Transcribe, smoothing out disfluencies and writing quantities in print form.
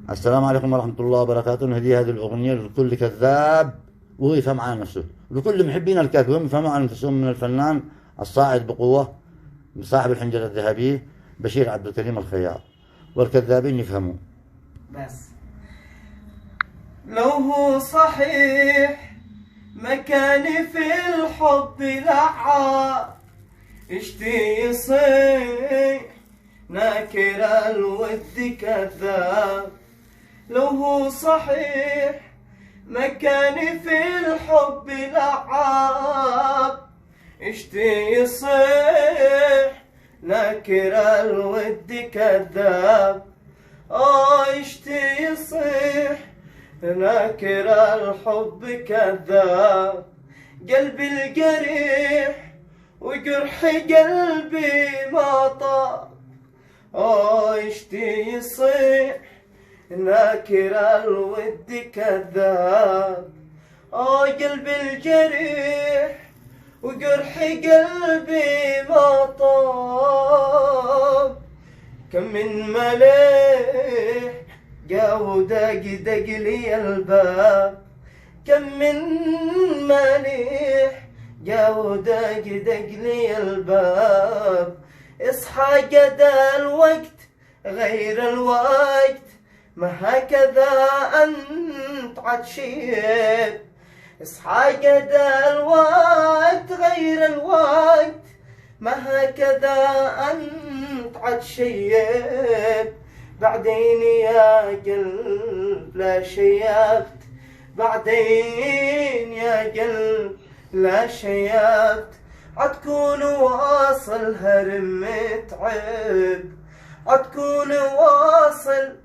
السلام عليكم ورحمة الله وبركاته. نهدي هذه الأغنية لكل كذاب وهو يفهم على نفسه، ولكل محبين الكذب وهم يفهموا على نفسهم، من الفنان الصاعد بقوة صاحب الحنجرة الذهبية بشير عبد الكريم الخياط، والكذابين يفهموا. بس لو هو صحيح مكاني في الحب لعاب، اشتي يصيح ناكر الود كذاب. لو هو صحيح مكاني في الحب لعاب، اشتي يصيح ناكر الود كذاب. اشتي يصيح ناكر الحب كذاب. قلبي الجريح وجرح قلبي ما طاب، اشتي يصيح ناكر الود كذاب. قلبي الجريح وجرح قلبي ما طاب. كم من مليح جا ودق دق لي الباب. كم من مليح جا ودق دق لي الباب. اصحى قد الوقت غير الوقت، ما هكذا أنت عاد شيب. اصحى قد الوقت غير الوقت، ما هكذا أنت عاد شيب. بعدين يا قلب لا شيبت، بعدين يا قلب لا شيبت. عتكون واصل هرم متعب، عتكون واصل